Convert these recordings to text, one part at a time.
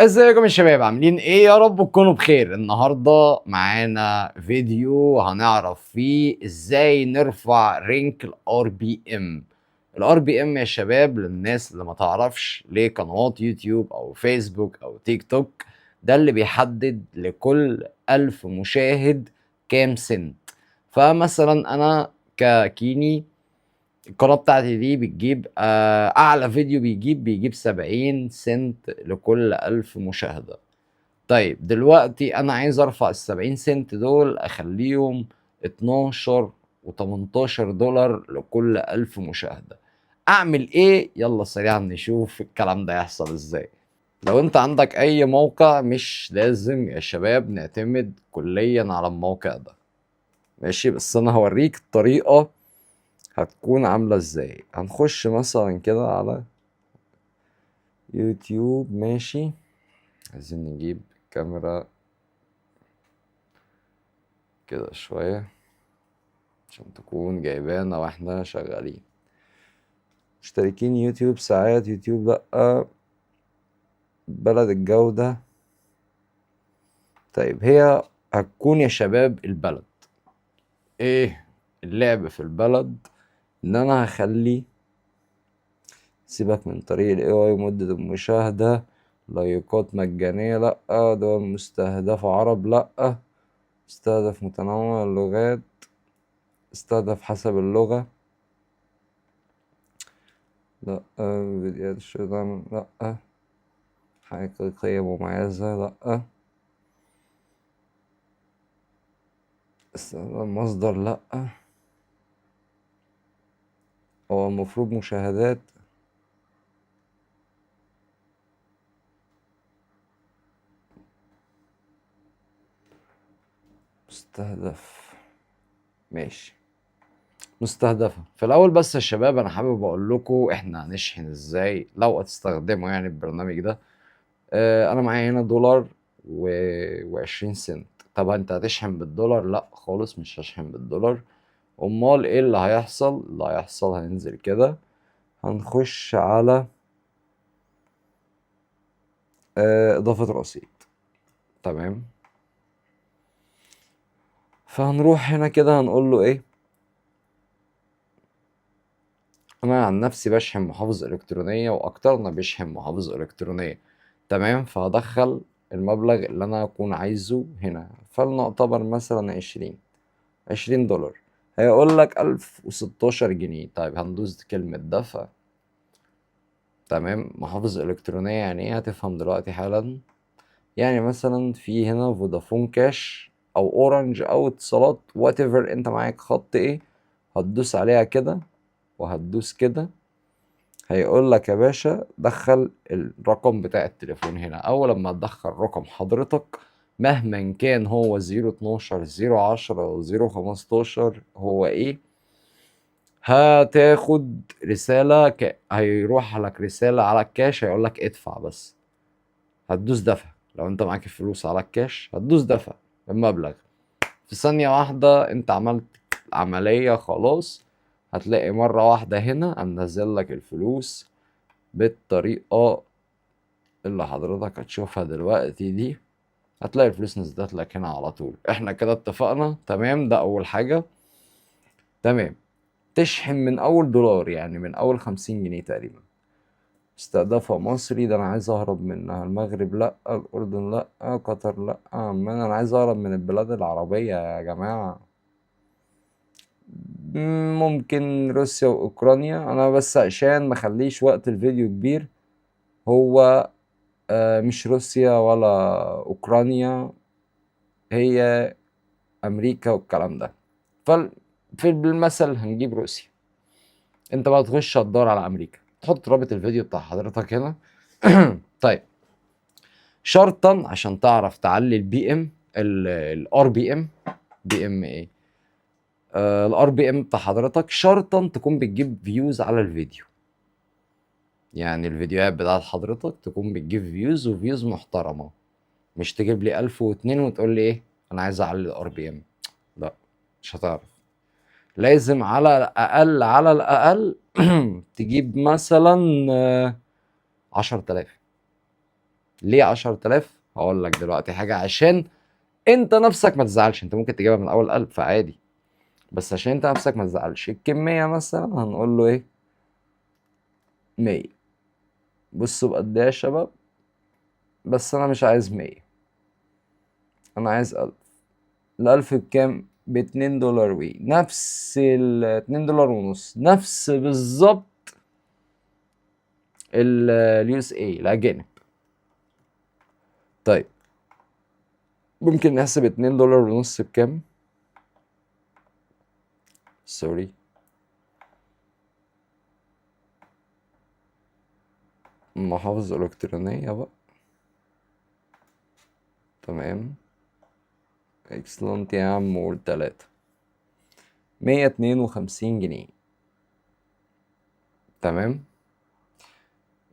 ازيكم يا شباب، عاملين ايه؟ يا رب تكونوا بخير. النهارده معانا فيديو هنعرف فيه ازاي نرفع رينك الار بي ام. الار بي ام يا شباب، للناس اللي ما تعرفش، ليه قنوات يوتيوب او فيسبوك او تيك توك، ده اللي بيحدد لكل 1000 مشاهد كام سنت. فمثلا انا ككيني، القناة بتاعتي دي بتجيب أعلى فيديو بيجيب 70 سنت لكل 1000 مشاهدة. طيب دلوقتي أنا عايز أرفع ال70 سنت دول أخليهم 12 و18 دولار لكل 1000 مشاهدة. أعمل إيه؟ يلا سريعا نشوف الكلام ده يحصل إزاي. لو أنت عندك أي موقع، مش لازم يا شباب نعتمد كليا على الموقع ده، ماشي؟ بس أنا هوريك الطريقة هتكون عاملة ازاي. هنخش مثلا كده على يوتيوب، ماشي؟ عايزين نجيب كاميرا كده شوية عشان تكون جايبانا واحنا شغالين. مشتركين يوتيوب، ساعات يوتيوب لأ، بلد الجودة. طيب هي هتكون يا شباب البلد ايه؟ اللعب في البلد ان انا هخلي، سيبك من طريق ال AI، مدة المشاهدة، لايكات مجانية لأ، دول مستهدفة عرب لأ، استهدف متنوع اللغات، استهدف حسب اللغة لأ، فيديوهات الشيطان لأ، حقيقية مميزة لأ، استخدام مصدر لأ، هو المفروض مشاهدات. مستهدف، ماشي، مستهدفة في الأول. بس يا شباب أنا حابب أقول لكم إحنا هنشحن إزاي لو هتستخدموا يعني البرنامج ده. أنا معايا هنا دولار و20 سنت. طب أنت هتشحن بالدولار؟ لأ خالص، مش هشحن بالدولار. أمال إيه اللي هيحصل؟ اللي هيحصل هننزل كده، هنخش على إضافة رصيد، تمام؟ فهنروح هنا كده هنقول له إيه؟ أنا عن نفسي بشحن محافظ إلكترونية وأكترنا بيشحن محافظ إلكترونية، تمام؟ فهدخل المبلغ اللي أنا أكون عايزه هنا، فلنعتبر مثلا 20 دولار. هيقول لك 1016 جنيه. طيب هندوس كلمة دفع، تمام؟ محافظ إلكترونية يعني إيه؟ هتفهم دلوقتي حالا. يعني مثلا في هنا فودافون كاش او اورنج او اتصالات، وات ايفر انت معاك خط ايه، هتدوس عليها كده وهتدوس كده. هيقول لك يا باشا دخل الرقم بتاع التليفون هنا. اول لما تدخل رقم حضرتك، مهما كان هو 012 010 015 هو ايه، هتاخد رسالة هيروح لك رسالة على الكاش، هيقول لك ادفع بس. هتدوس دفع. لو انت معاك الفلوس على الكاش هتدوس دفع المبلغ. في ثانية واحدة انت عملت عملية خلاص. هتلاقي مرة واحدة هنا قام نزل لك الفلوس بالطريقة اللي حضرتك هتشوفها دلوقتي دي. هتلاقي الفلوس نزلت لك هنا على طول. احنا كده اتفقنا، تمام؟ ده اول حاجة، تمام. تشحن من اول دولار، يعني من اول 50 جنيه تقريبا. استهدافها مصري، ده انا عايز اهرب منها. المغرب لا، الاردن لا، قطر لا، عمان. انا عايز اهرب من البلاد العربية يا جماعة. ممكن روسيا واوكرانيا. انا بس عشان ما اخليش وقت الفيديو كبير، هو مش روسيا ولا اوكرانيا، هي امريكا والكلام ده. في بالمثل هنجيب روسيا. انت بقى تخش تدور على امريكا، تحط رابط الفيديو بتاع حضرتك هنا. طيب، شرطا عشان تعرف تعلي البي ام، الار بي ام، بي ام ايه، الار بي ام بتاع حضرتك، شرطا تكون بتجيب فيوز على الفيديو. يعني الفيديوهات بتاعت حضرتك تكون بتجيب فيوز وفيوز محترمة، مش تجيب لي 1002 وتقول لي ايه انا عايز اعلي الار بي ام. لا، مش هتعرف. لازم على الاقل، على الاقل تجيب مثلا 10,000. ليه 10000؟ هقول لك دلوقتي حاجه عشان انت نفسك ما تزعلش. انت ممكن تجيبها من اول 1000 عادي، بس عشان انت نفسك ما تزعلش الكميه مثلا هنقول له ايه؟ 100. بصوا بقد ايه يا شباب، بس انا مش عايز 100، انا عايز 1000. ال1000 بكام؟ ب2 دولار وي، نفس ال2 دولار ونص، نفس بالظبط اليو اس اي الاجانب. طيب ممكن نحسب 2 دولار ونص بكام؟ سوري، محافظ الكترونية بقى. تمام، اكسلنت يا عم، قول 3. 152 جنيه. تمام،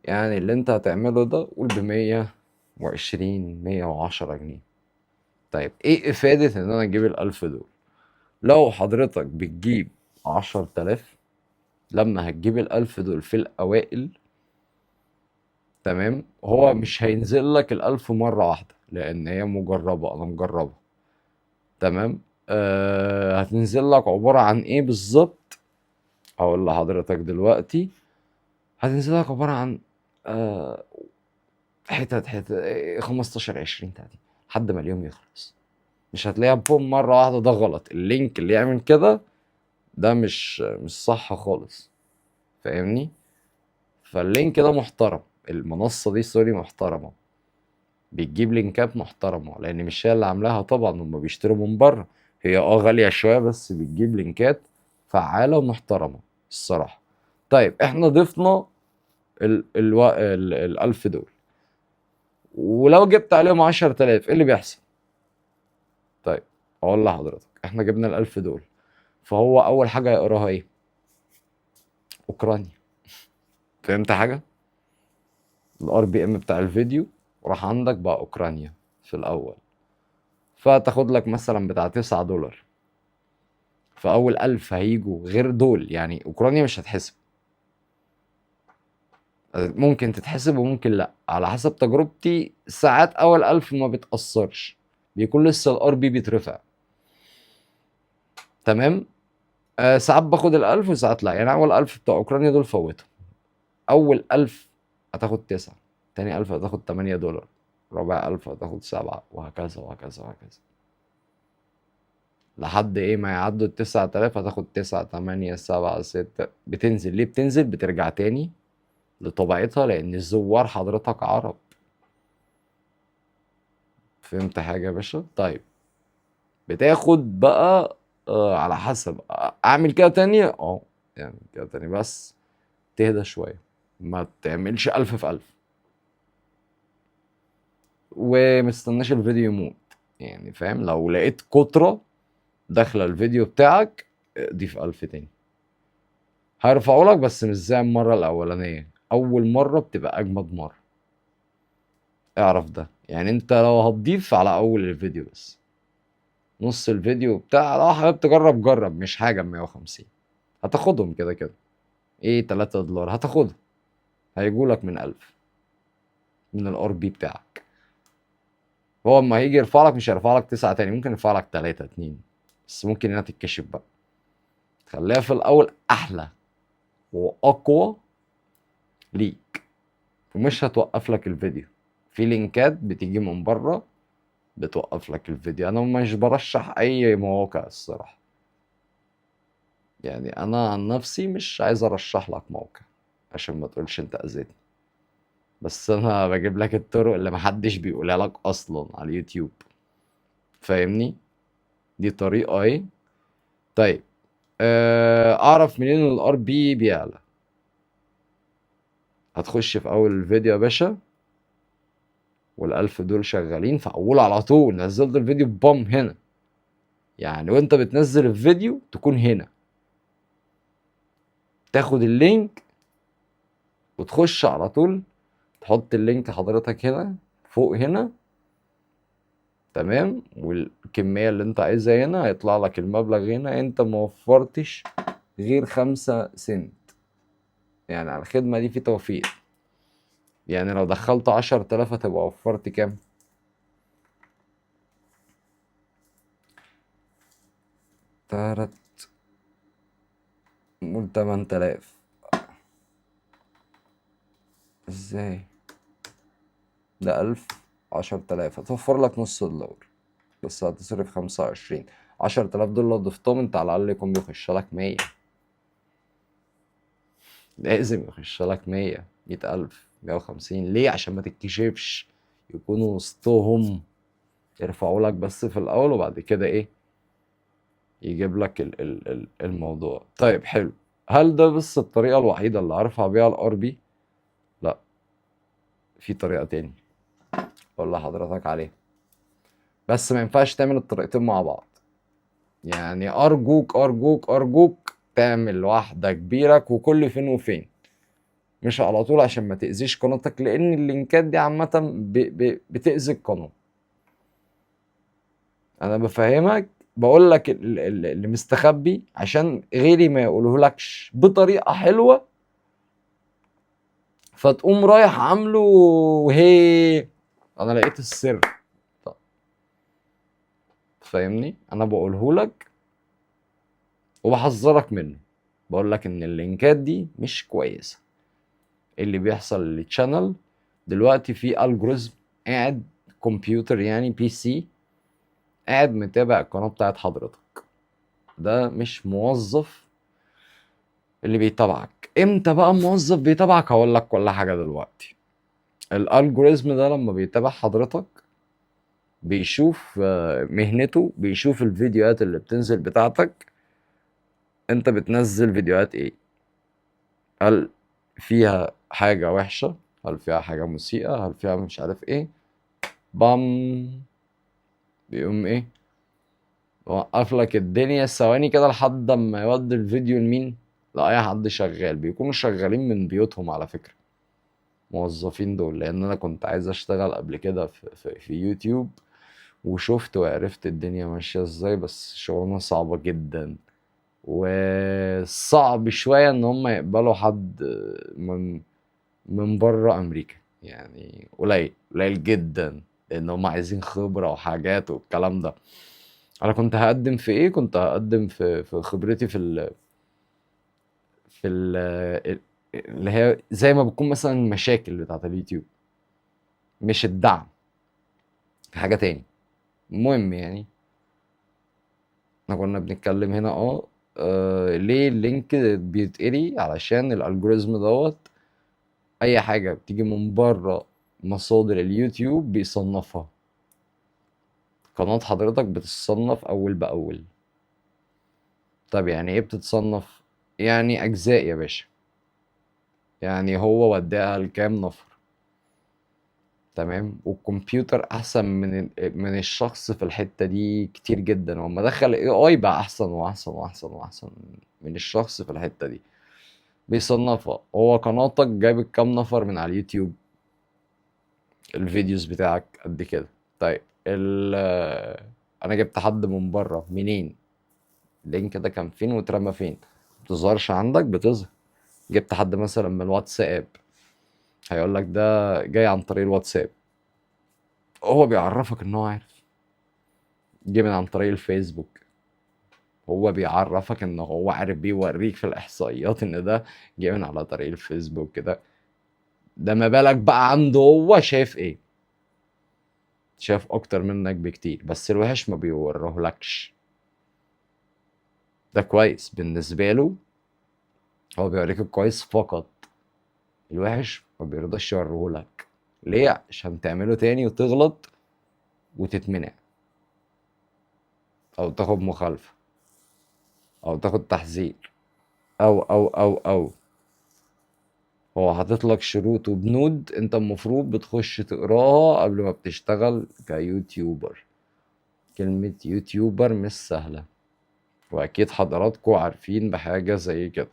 يعني اللي انت هتعمله ده قول ب120 110 جنيه. طيب ايه افادة ان انا اجيب ال1000 دول؟ لو حضرتك بتجيب 10000، لما هتجيب ال1000 دول في الاوائل، تمام، هو مش هينزل لك ال1000 مرة واحدة لان هي مجربة، انا مجربة. تمام، هتنزل لك عبارة عن ايه بالظبط؟ هقول لحضرتك دلوقتي. هتنزل لك عبارة عن آه حتت 15 20 30 لحد ما اليوم يخلص. مش هتلاقيها بوم مرة واحدة، ده غلط. اللينك اللي يعمل كده ده مش صح خالص، فاهمني؟ فاللينك ده محترم، المنصة دي سوري محترمة، بتجيب لينكات محترمة، لأن مش هي اللي عاملاها طبعا، هما بيشتروا من بره. هي غالية شوية بس بتجيب لينكات فعالة ومحترمة الصراحة. طيب احنا ضفنا ال1000 دول، ولو جبت عليهم 10000 ايه اللي بيحصل؟ طيب اقول لحضرتك، احنا جبنا ال1000 دول، فهو اول حاجه يقراها ايه؟ اوكرانيا. فهمت حاجه؟ الRPM بتاع الفيديو راح عندك بقى اوكرانيا في الاول، فتاخد لك مثلا بتاع 9 دولار. فاول 1000 هيجوا غير دول، يعني اوكرانيا مش هتحسب، ممكن تتحسب وممكن لا، على حسب تجربتي. ساعات اول 1000 ما بتاثرش، بيكون لسه الRP بيترفع. تمام، ساعات باخد ال1000 وساعات لا، يعني أول 1000 بتوع أوكرانيا دول فوتهم. أول 1000 هتاخد 9، تاني 1000 هتاخد 8 دولار، رابع 1000 هتاخد 7، وهكذا وهكذا وهكذا، لحد إيه ما يعدوا ال9000. هتاخد 9 8 7 6، بتنزل. ليه بتنزل؟ بترجع تاني لطبيعتها، لأن الزوار حضرتك عرب. فهمت حاجة يا باشا؟ طيب بتاخد بقى على حسب. أعمل كده تاني؟ يعني كده تاني، بس تهدى شوية، ما تعملش 1000 في 1000، ومستناش الفيديو يموت. يعني فاهم؟ لو لقيت كترة داخلة الفيديو بتاعك ضيف 1000 تاني، هيرفعوا لك، بس مش زي المرة الأولانية. أول مرة بتبقى أجمد مرة، اعرف ده. يعني انت لو هتضيف على أول الفيديو بس، نص الفيديو بتاع، لو حابب تجرب جرب، مش حاجة 150 هتاخدهم كده كده. ايه 3 دولار هتاخدهم، هيجولك من 1000 من الRP بتاعك. هو اما هيجي يرفع لك مش هيرفع لك 9 تاني، ممكن يرفع لك 3 2، بس ممكن هنا تتكشف بقى. خليها في الأول أحلى وأقوى ليك، ومش هتوقف لك الفيديو. في لينكات بتيجي من بره بتوقف لك الفيديو. أنا مش برشح أي مواقع الصراحة، يعني أنا عن نفسي مش عايز أرشح لك موقع عشان ما تقولش أنت أذيتني، بس أنا بجيب لك الطرق اللي محدش بيقولها لك أصلا على اليوتيوب، فاهمني؟ دي طريقة ايه. طيب اعرف منين الRP بيعلى؟ هتخش في اول الفيديو يا باشا، وال1000 دول شغالين في اوله على طول. نزلت الفيديو بام هنا، يعني وانت بتنزل الفيديو تكون هنا، تاخد اللينك وتخش على طول، تحط اللينك حضرتك هنا فوق هنا. تمام، والكمية اللي انت عايزها هنا، هيطلع لك المبلغ هنا. انت ما وفرتش غير 5 سنت، يعني على الخدمة دي في توفير. يعني لو دخلت 10,000 هتبقى وفرت كام؟ تلات، نقول 8,000. ازاي؟ ده 1000، 10,000 هتوفر لك نص دولار، بس هتصرف 25. 10,000 دول لو ضفتهم انت على الأقل يكون بيخش لك 100. لازم يخش لك 100، 100,000، 150. ليه؟ عشان ما تتكشفش، يكونوا وسطهم، يرفعوا لك بس في الأول، وبعد كده إيه، يجيب لك الموضوع. طيب حلو. هل ده بس الطريقة الوحيدة اللي أرفع بيها الار بي؟ لا، في طريقة تاني أقول لحضرتك عليها، بس ما ينفعش تعمل الطريقتين مع بعض. يعني أرجوك أرجوك أرجوك تعمل واحدة كبيرة وكل فين وفين، مش على طول، عشان ما تأذيش قناتك، لأن اللينكات دي عامة بتأذي القناة. أنا بفهمك، بقول لك اللي مستخبي عشان غيري ما يقولهولكش بطريقة حلوة، فتقوم رايح عامله. هي أنا لقيت السر. طب فاهمني؟ أنا بقولهولك وبحذرك منه، بقول لك إن اللينكات دي مش كويسة. اللي بيحصل للتشانل دلوقتي، في الجوريزم قاعد، كمبيوتر يعني بي سي، قاعد متابع القناة بتاعت حضرتك. ده مش موظف اللي بيتابعك. امتى بقى موظف بيتابعك؟ هقول لك كل حاجة دلوقتي. الالجوريزم ده لما بيتابع حضرتك بيشوف مهنته، بيشوف الفيديوهات اللي بتنزل بتاعتك. انت بتنزل فيديوهات ايه؟ هل فيها حاجة وحشة؟ هل فيها حاجة مسيئة؟ هل فيها مش عارف ايه؟ بام، بيقوم ايه، وقف لك الدنيا ثواني كده لحد اما يودي الفيديو لمين؟ لأي حد شغال. بيكونوا شغالين من بيوتهم على فكرة، موظفين دول. لأن أنا كنت عايز أشتغل قبل كده في يوتيوب، وشفت وعرفت الدنيا ماشية ازاي، بس شغلانة صعبة جدا، وصعب شوية إن هم يقبلوا حد من بره أمريكا. يعني قليل قليل جدا، لأن هم عايزين خبرة وحاجات والكلام ده. انا كنت هقدم في ايه؟ كنت هقدم في خبرتي في اللي هي زي ما بتكون مثلا المشاكل بتاعت اليوتيوب، مش الدعم، حاجة تاني. المهم يعني، احنا كنا بنتكلم هنا ليه اللينك بيتقري؟ علشان الالجوريزم دوت اي حاجة بتيجي من بره مصادر اليوتيوب بيصنفها. قناة حضرتك بتتصنف اول باول. طب يعني ايه بتتصنف؟ يعني اجزاء يا باشا. يعني هو وداها لكام نفر، تمام؟ والكمبيوتر احسن من الشخص في الحتة دي كتير جدا، وما دخل اي اي بقى احسن واحسن واحسن واحسن من الشخص في الحتة دي. بيصنفها. هو قناتك جايب كام نفر من على اليوتيوب؟ الفيديوز بتاعك قد كده. طيب انا جبت حد من بره منين؟ اللينك ده كان فين واترمى فين؟ متظهرش عندك؟ بتظهر. جبت حد مثلا من الواتساب، هيقول لك ده جاي عن طريق الواتساب، هو بيعرفك ان هو عارف. جه من عن طريق الفيسبوك، هو بيعرفك ان هو عارف، بيوريك في الاحصائيات ان ده جه من على طريق الفيسبوك كده. ده ما بالك بقى عنده هو شايف ايه؟ شايف اكتر منك بكتير، بس الوحش ما بيوريهولكش. ده كويس بالنسبة له، هو بيوريك الكويس فقط، الوحش ما بيرضاش يوريهولك. ليه؟ عشان تعمله تاني وتغلط وتتمنع، او تاخد مخالفة، او تاخد تحذير، او هو حاطط لك شروط وبنود انت المفروض بتخش تقراها قبل ما بتشتغل كيوتيوبر. كلمة يوتيوبر مش سهلة، واكيد حضراتكم عارفين بحاجة زي كده.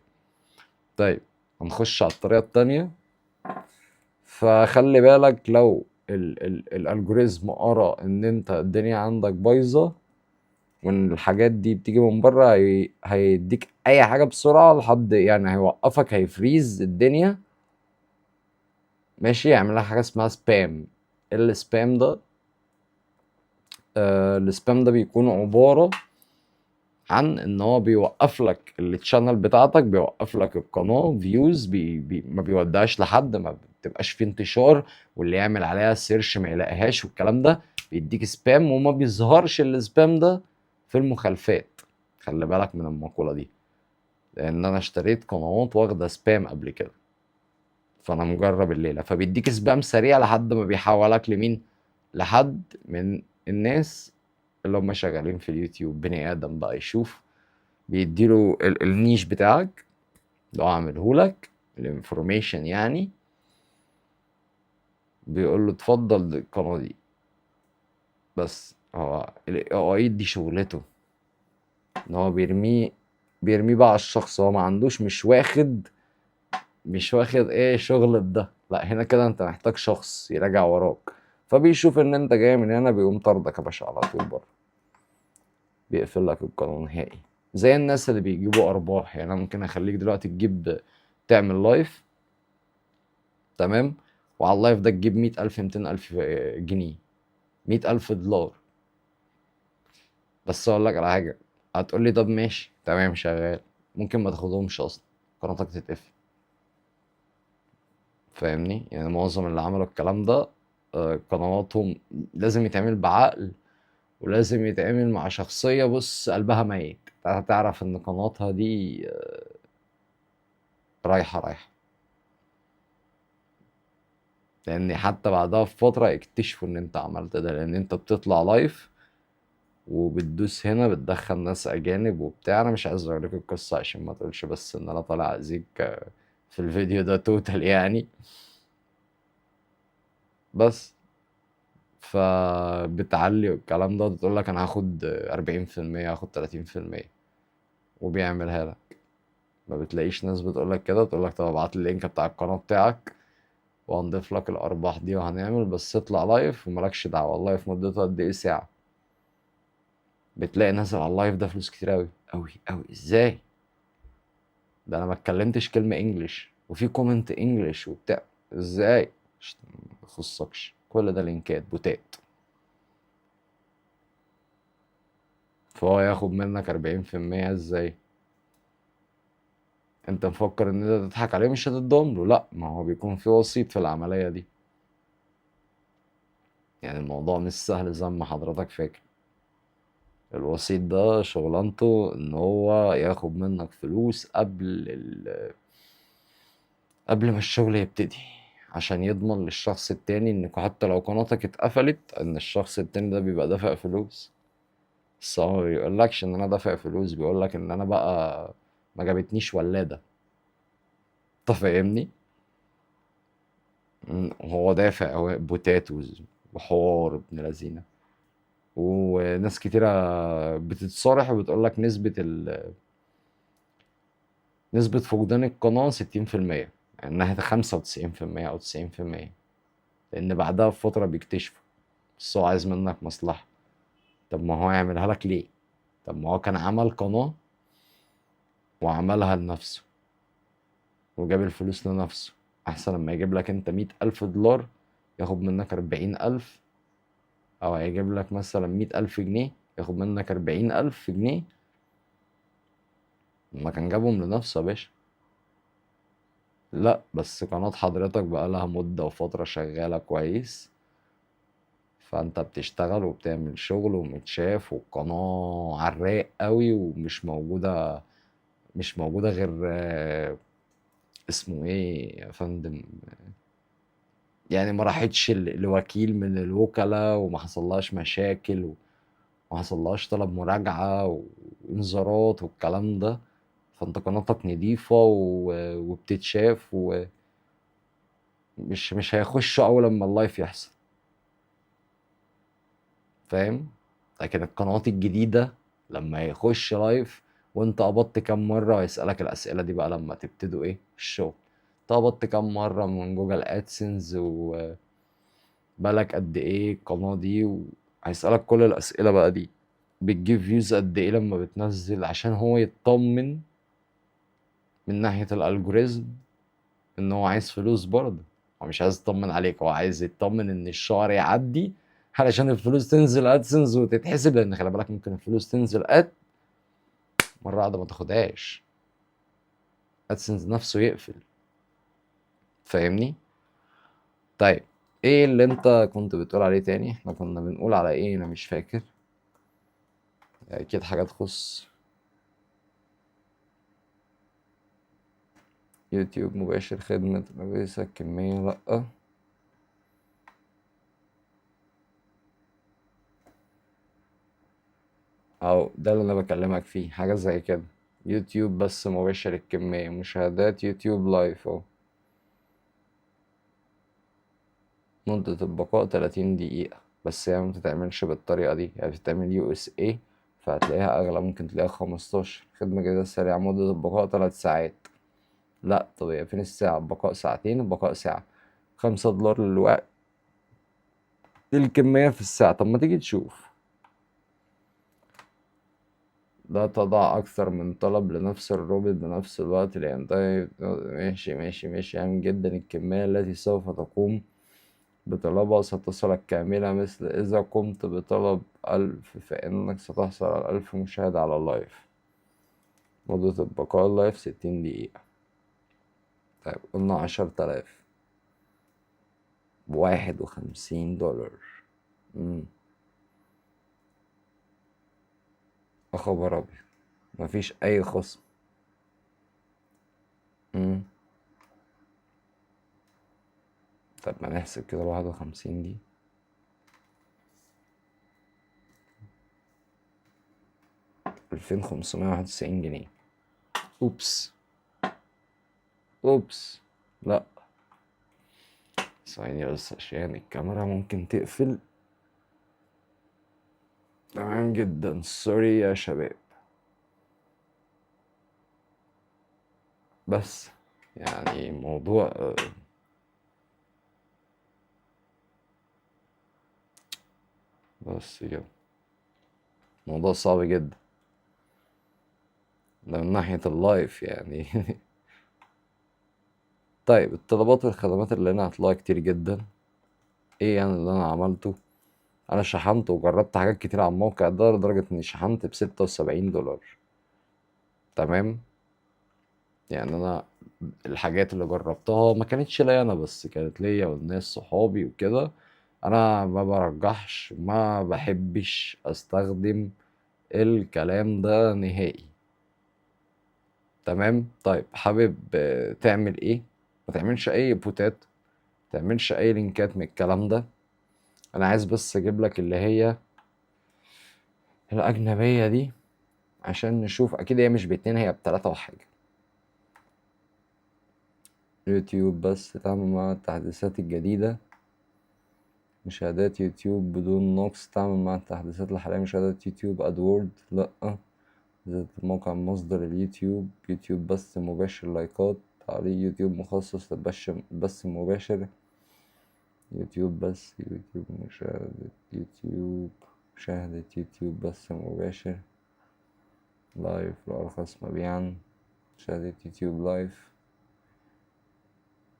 طيب هنخش على الطريقة التانية. فخلي بالك، لو ال الالجوريزم قرا ان انت الدنيا عندك بايظة، وان الحاجات دي بتيجي من بره، هيديك اي حاجة بسرعة لحد، يعني هيوقفك، هيفريز الدنيا ماشي، يعمل لك حاجه اسمها سبام. السبام ده السبام ده بيكون عباره عن ان هو بيوقف لك التشانل بتاعتك، بيوقف لك القناه فيوز، ما بيوديهاش لحد، ما بتبقاش في انتشار، واللي يعمل عليها سيرش ما يلاقيهاش والكلام ده. بيديك سبام، وما بيظهرش السبام ده في المخالفات. خلي بالك من المقولة دي، لان انا اشتريت قنوات واخده سبام قبل كده، فانا مجرب الليله. فبيديك سبام سريع لحد ما بيحولك لمين؟ لحد من الناس اللي هم شغالين في اليوتيوب، بني ادم بقى يشوف، بيديله النيش بتاعك اللي هو عاملهولك، الانفورميشن يعني، بيقول له اتفضل القناة دي. بس هو ال AI دي شغلته ان هو بيرميه بقى على الشخص. هو ما عندوش، مش واخد ايه شغل بده، لا هنا كده انت محتاج شخص يراجع وراك. فبيشوف ان انت جاي من هنا، بيقوم طردك يا باشا على طول بره، بيقفل لك القناة نهائي. زي الناس اللي بيجيبوا ارباح. يعني انا ممكن اخليك دلوقتي تعمل لايف، تمام، وعلى اللايف ده تجيب 100,000 200,000 جنيه، 100,000 دولار. بس اقول لك على حاجة، هتقول لي طب ماشي تمام شغال، ممكن ما تاخدهمش اصلا، قناتك تتقفل. فاهمني؟ يعني معظم اللي عملوا الكلام ده قنواتهم لازم يتعمل بعقل، ولازم يتعمل مع شخصية بص قلبها ميت، تعرف ان قناتها دي رايحة رايحة. لان حتى بعدها بفترة يكتشفوا ان انت عملت ده، لان انت بتطلع لايف وبتدوس هنا بتدخل ناس اجانب وبتاع. انا مش عايز اوريك القصة عشان ما تقولش بس ان انا طالع اذيك في الفيديو ده توتال يعني. بس فبتعلي الكلام ده، تقول لك انا هاخد 40%، هاخد 30%، وبيعملها لك. ما بتلاقيش ناس بتقول لك كده، تقول لك طب ابعت لي اللينك بتاع القناة بتاعك وهنضيف لك الارباح دي وهنعمل، بس اطلع لايف ومالكش دعوة. اللايف مدته قد ايه؟ ساعة. بتلاقي ناس على اللايف ده فلوس كتير اوي اوي اوي. ازاي؟ ده انا ما اتكلمتش كلمة انجليش وفي كومنت انجليش وبتاع. ازاي؟ ما يخصكش، كل ده لينكات بوتات. فهو ياخد منك 40%. ازاي؟ انت مفكر ان انت تضحك عليه مش هتدوم له؟ لا، ما هو بيكون في وسيط في العملية دي. يعني الموضوع مش سهل زي ما حضرتك فاكر. الوسيط ده شغلانته ان هو ياخد منك فلوس قبل ما الشغل يبتدي، عشان يضمن للشخص التاني انك حتى لو قناتك اتقفلت ان الشخص التاني ده بيبقى دافع فلوس. بس هو ما بيقولكش ان انا دافع فلوس، بيقولك ان انا بقى ما جابتنيش ولادة. انت فاهمني؟ هو دافع، هو بوتات وحوار ابن لذينه. وناس كتيرة بتتصارح وبتقولك نسبة فقدان القناة 60%، يعني ناحية 95% أو 90%. لأن بعدها بفترة بيكتشفوا، بس هو عايز منك مصلحة. طب ما هو يعملها لك ليه؟ طب ما هو كان عمل قناة وعملها لنفسه وجاب الفلوس لنفسه، أحسن لما يجيب لك أنت 100,000 دولار ياخد منك 40,000، أو هيجيب لك مثلا 100,000 جنيه ياخد منك 40,000 جنيه. ما كان جابهم لنفسه يا باشا. لا بس قناة حضرتك بقى لها مدة وفترة شغالة كويس، فانت بتشتغل وبتعمل شغل ومتشاف، والقناة عالرايق قوي، ومش موجودة، مش موجودة غير اسمه ايه يا فندم، يعني ما راحتش لوكيل من الوكلاء وما حصلهاش مشاكل وما حصلهاش طلب مراجعة وانذارات والكلام ده. فانت قناتك نضيفة وبتتشاف، مش هيخشوا اول لما اللايف يحصل. فاهم؟ لكن القنوات الجديدة لما يخش لايف وانت قبضت كام مرة، هيسألك الأسئلة دي بقى لما تبتدوا ايه الشغل. انت قبضت كام مرة من جوجل ادسنس، وبالك قد ايه القناة دي، وهيسألك كل الأسئلة بقى دي. بتجيب فيوز قد ايه لما بتنزل، عشان هو يطمن من ناحية الالجوريزم ان هو عايز فلوس برضه. هو مش عايز يطمن عليك، هو عايز يطمن ان الشهر يعدي علشان الفلوس تنزل ادسنس وتتحسب، لان خلي بالك ممكن الفلوس تنزل مره واحده ما تاخدهاش، ادسنس نفسه يقفل. فاهمني؟ طيب، ايه اللي انت كنت بتقول عليه تاني؟ احنا كنا بنقول على ايه؟ انا مش فاكر. اكيد حاجة تخص يوتيوب مباشر، خدمة رئيسة كمية، لأ. او ده اللي انا بكلمك فيه، حاجة زي كده. يوتيوب بس مباشر الكمية، مشاهدات يوتيوب لايف اهو. مدة البقاء 30 دقيقة، بس هي ما بتتعملش بالطريقة دي، يعني بتتعمل يو اس اي، فهتلاقيها اغلى، ممكن تلاقيها 15. خدمة جديدة سريعة، مدة البقاء 3 ساعات. لا طب هي فين الساعة؟ البقاء ساعتين، البقاء ساعة. $5 للوقت، الكمية في الساعة. طب ما تيجي تشوف. لا تضع أكثر من طلب لنفس الروبوت بنفس الوقت لينتهي. ماشي ماشي ماشي، يعني جدا الكمية التي سوف تقوم بطلبها ستصلك كاملة، مثل إذا قمت بطلب 1000 فإنك ستحصل على 1000 مشاهدة على اللايف. مدة البقاء اللايف 60 دقيقة. طيب قلنا 10,000 ب51 دولار. يا خبر أبيض، مفيش أي خصم. مم. طب ما نحسب كده، 51 دي 2591 جنيه. أوبس. أوبس. لأ، ثواني بس عشان الكاميرا ممكن تقفل. تمام جدا، سوري يا شباب. بس يعني موضوع بس كده موضوع صعب جدا، ده من ناحية اللايف يعني. طيب الطلبات والخدمات اللي هنا هتلاقي كتير جدا. ايه يعني اللي انا عملته؟ انا شحنت وجربت حاجات كتير على الموقع ده لدرجة اني شحنت ب76 دولار. تمام. يعني انا الحاجات اللي جربتها ما كانتش ليا انا بس، كانت ليا والناس صحابي وكده. انا ما برجحش، ما بحبش استخدم الكلام ده نهائي. تمام. طيب حابب تعمل ايه؟ ما تعملش اي بوتات، ما تعملش اي لينكات من الكلام ده. انا عايز بس اجيب لك اللي هي الاجنبية دي عشان نشوف. اكيد هي مش باتنين، هي بتلاتة وحاجة. يوتيوب بس تعمل مع التحديثات الجديدة. مشاهدات يوتيوب بدون نقص، تعمل مع التحديثات الحالية. مشاهدات يوتيوب أدورد لأ. ذات موقع مصدر اليوتيوب. يوتيوب بث مباشر، لايكات، تعليق. يوتيوب مخصص للبث المباشر. يوتيوب بس، يوتيوب مشاهدة يوتيوب، مشاهدة يوتيوب بث مباشر. لايف الأرخص مبيعا. مشاهدة يوتيوب لايف.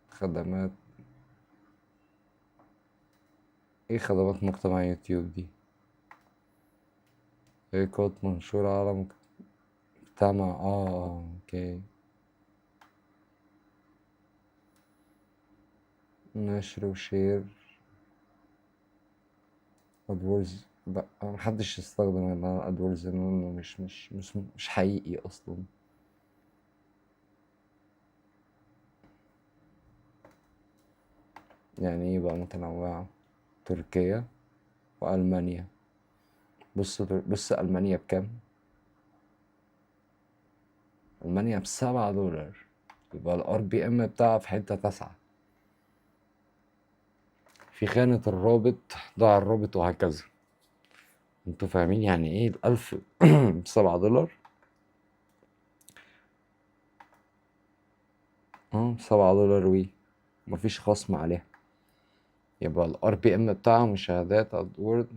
خدمات. ايه خدمات مجتمع يوتيوب دي؟ لايكات منشورة على مجتمع. اوكي. نشر وشير. ادورز لا، محدش يستخدم ادورز لانه مش حقيقي اصلا. يعني ايه بقى متنوعة؟ تركيا والمانيا. بص المانيا بكام؟ المانيا ب7 دولار. يبقى الار بي ام بتاعها في حتة 9. في خانة الرابط، ضع الرابط، وهكذا. انتوا فاهمين يعني ايه الألف ب7 دولار؟ 7 دولار مفيش خصم عليها. يبقى الار بي ام بتاعها مشاهدات ادورد.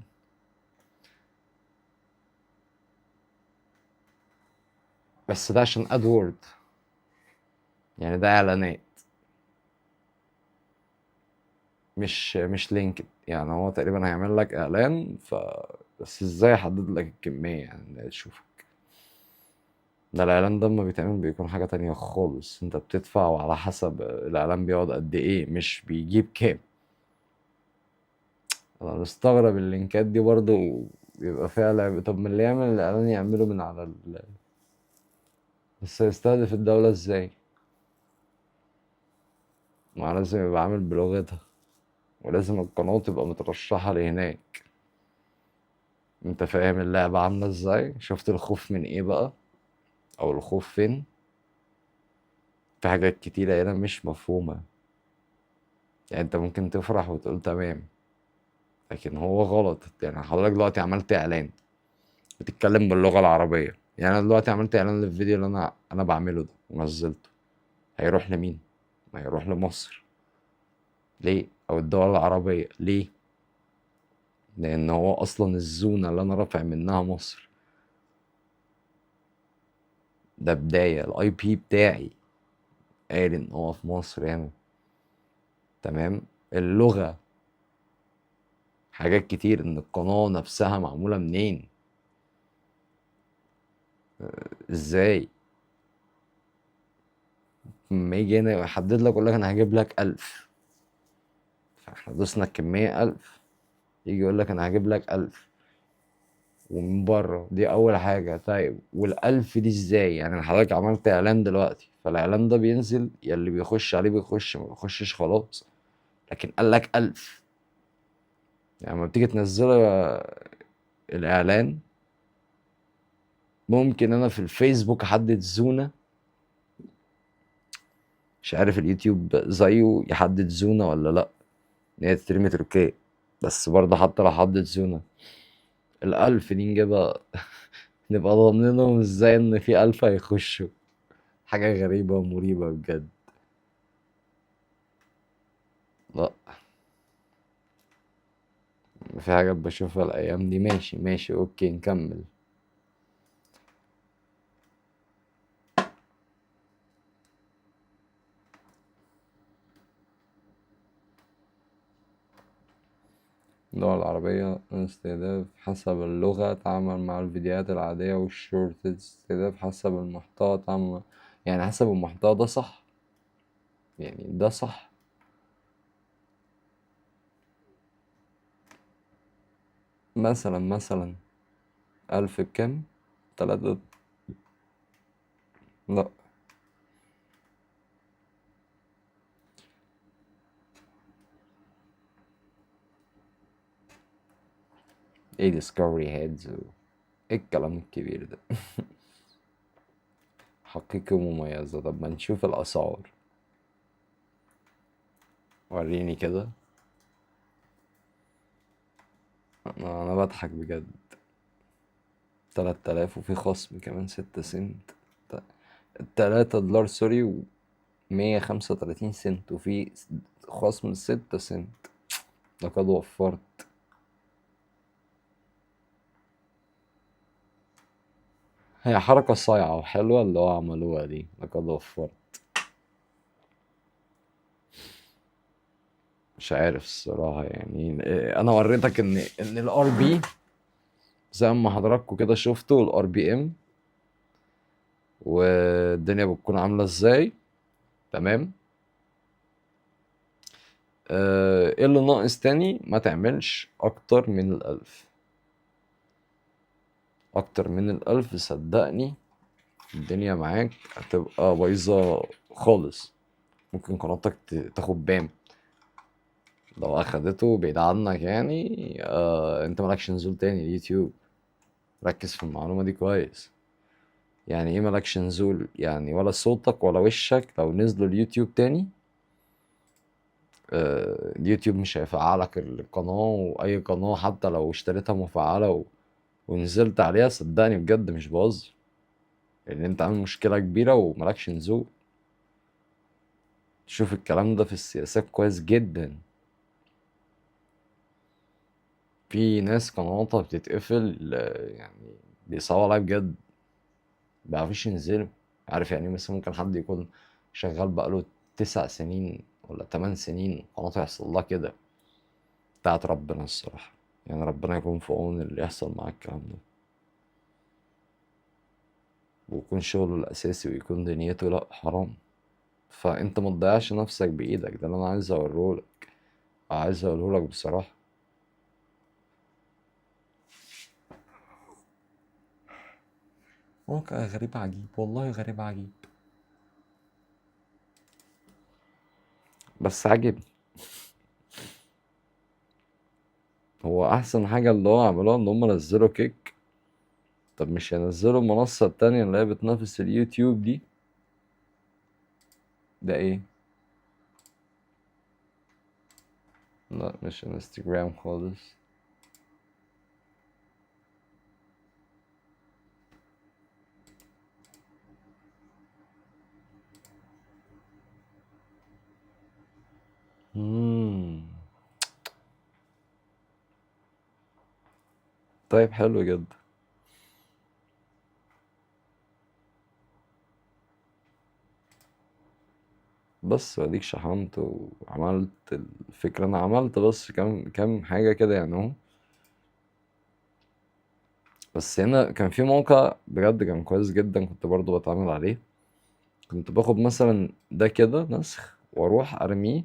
بس ده عشان ادورد، يعني ده اعلانات. مش لينكد، يعني هو تقريبا هيعمل لك اعلان بس ازاي يحدد لك الكمية يعني تشوفك؟ ده الاعلان ده لما بيتعمل بيكون حاجة تانية خالص، انت بتدفع وعلى حسب الاعلان بيقعد قد ايه، مش بيجيب كام. انا مستغرب اللينكات دي برضو بيبقى فيها لعب. طب ما اللي يعمل الاعلان يعمله من على بس يستهدف الدولة ازاي؟ ما لازم يبقى عامل بلغتها، ولازم القناة تبقى مترشحة لهناك. انت فاهم اللعبة عاملة ازاي؟ شفت الخوف من ايه بقى؟ او الخوف فين؟ في حاجات كتيرة هنا مش مفهومة. يعني انت ممكن تفرح وتقول تمام، لكن هو غلط. يعني حضرتك دلوقتي عملت اعلان بتتكلم باللغة العربية، يعني انا دلوقتي عملت اعلان للفيديو اللي انا بعمله ده ونزلته، هيروح لمين؟ ما هيروح لمصر. ليه؟ او الدول العربية ليه؟ لان هو اصلا الزونة اللي انا رافع منها مصر. ده بداية الاي بي بتاعي قال ان هو في مصر يعني. تمام. اللغة، حاجات كتير، ان القناة نفسها معمولة منين، ازاي. لما يجي هنا يحدد لك يقول لك انا هجيب لك 1000، فاحنا دوسنا الكمية 1000، يجي يقول لك انا هجيب لك 1000 ومن بره. دي اول حاجة. طيب والألف دي ازاي؟ يعني حضرتك عملت اعلان دلوقتي، فالاعلان ده بينزل، يا اللي بيخش عليه بيخش، ما بيخشش خلاص. لكن قال لك 1000. يعني لما بتيجي تنزل الاعلان، ممكن انا في الفيسبوك احدد زونة، مش عارف اليوتيوب زيه يحدد زونة ولا لا، ان هي تترمي تركيا. بس برضه حتى لو حدد زونة، الألف دي نجيبها نبقى ضامنينهم ازاي ان في ألف هيخشوا؟ حاجة غريبة ومريبة بجد. لا، في حاجات بشوفها الأيام دي. ماشي ماشي اوكي نكمل. اللغة العربية استهداف حسب اللغة، تعامل مع الفيديوهات العادية والشورت. استهداف حسب المحتوى، تعامل يعني حسب المحتوى. ده صح، يعني ده صح. مثلا 1000 بكام؟ 3. لا. ايه ديسكفري هيدز؟ ايه الكلام الكبير ده؟ حقيقي مميزة. طب ما نشوف الأسعار، وريني كده. أنا بضحك بجد. 3000 وفي خصم كمان 6 سنت. $3 سوري، و135 سنت، وفي خصم 6 سنت. لقد وفرت. هي حركة صايعة وحلوة اللي هو عملوها دي، لقد وفرت. مش عارف الصراحة يعني. أنا وريتك إن الار بي زي ما حضراتكم كده شفتوا الار بي ام، والدنيا بتكون عاملة ازاي. تمام. ايه اللي ناقص تاني؟ ما تعملش اكتر من ال1000. اكتر من ال1000 صدقني الدنيا معاك هتبقى بايظة خالص. ممكن قناتك تاخد بام لو اخدته بعيد عنك يعني. انت مالكش نزول تاني اليوتيوب. ركز في المعلومة دي كويس. يعني ايه مالكش نزول؟ يعني ولا صوتك ولا وشك لو نزلوا اليوتيوب تاني، اليوتيوب مش هيفعلك القناة. وأي قناة حتى لو اشتريتها مفعلة ونزلت عليها، صدقني بجد مش بهزر، لأن أنت عامل مشكلة كبيرة وملكش نزول. شوف الكلام ده في السياسات كويس جدا. في ناس قنواتها بتتقفل، يعني بيصعبوا عليا بجد، مبيعرفوش ينزلوا. عارف يعني إيه؟ مثلا ممكن حد يكون شغال بقاله 9 سنين ولا 8 سنين قناته يحصل لها كده، بتاعت ربنا الصراحة. يعني ربنا يكون في عون اللي يحصل معاك الكلام ده، ويكون شغله الأساسي ويكون دنيته لأ حرام. فأنت ما تضيعش نفسك بإيدك، ده اللي أنا عايز أقولهولك، عايز أقولهولك بصراحة. واقع غريب عجيب، والله غريب عجيب، بس عجبني. هو أحسن حاجة اللي هو عملوها إن هم نزلوا كيك. طب مش هينزلوا المنصة التانية اللي هي بتنافس اليوتيوب دي؟ ده إيه؟ لا مش انستجرام خالص. مم. طيب حلو جدا. بس اديك شحنت وعملت الفكرة، انا عملت بس كام حاجة كده يعني اهو. بس هنا كان في موقع بجد كان كويس جدا كنت برضو بتعامل عليه. كنت باخد مثلا ده كده نسخ واروح ارميه،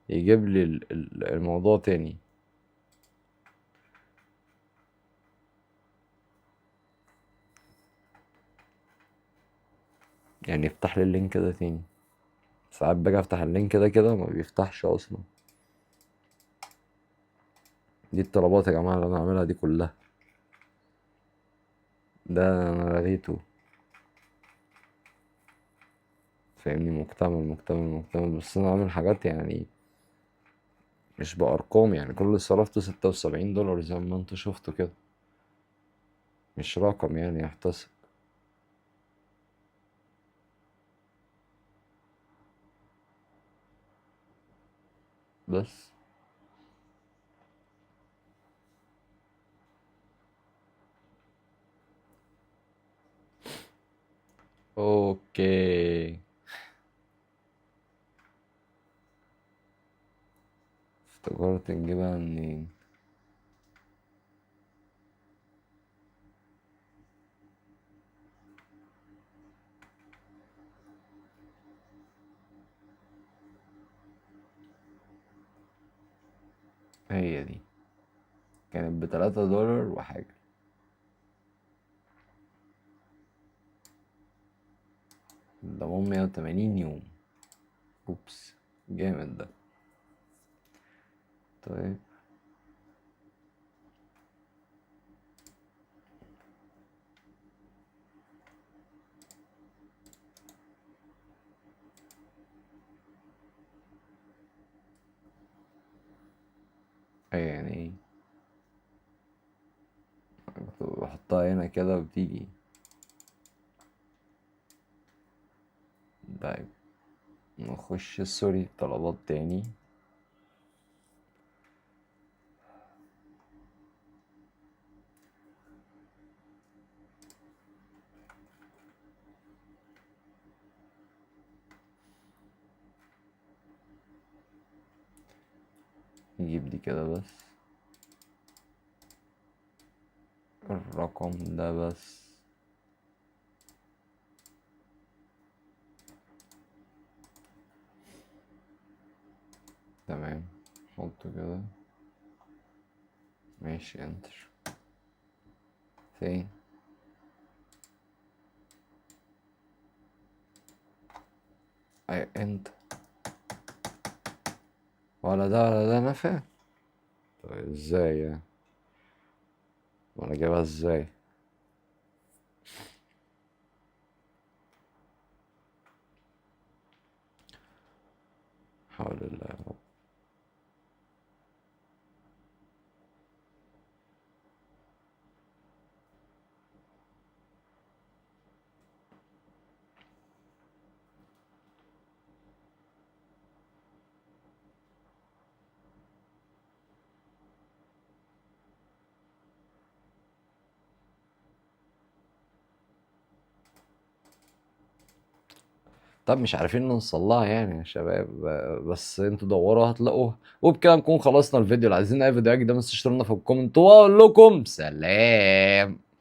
يجيب لي الموضوع تاني. يعني يفتح لي اللينك ده تاني. ساعات باجي افتح اللينك ده كده ما بيفتحش اصلا. دي الطلبات يا جماعة اللي انا عاملها دي كلها، ده انا لغيته. فاهمني، مكتمل بس انا عامل حاجات يعني مش بأرقام. يعني كل اللي صرفته 76 دولار زي ما انتوا شفتوا كده، مش رقم يعني يحتسب. بس اوكي. افتكرت نجيبها منين. هي دي كانت ب3 دولار وحاجة. ضمان 180 يوم. اوبس، جامد ده. طيب هي يعني ايه؟ كنت بحطها هنا كده وتيجي. طيب نخش سوري طلبات تاني. نجيب دي كده بس، الرقم ده بس. تمام، حطه كده. ماشي انتر. فين؟ اي انت، ولا ده ولا ده نافع. طيب ازاي يعني؟ وانا اجيبها ازاي؟ حول الله يا رب. طب مش عارفين نوصل لها يعني يا شباب، بس انتوا دوروا هتلاقوها. وبكده نكون خلصنا الفيديو. اللي عايزين اي فيديوهات جديده بس اشتركوا في الكومنت، واقول لكم سلام.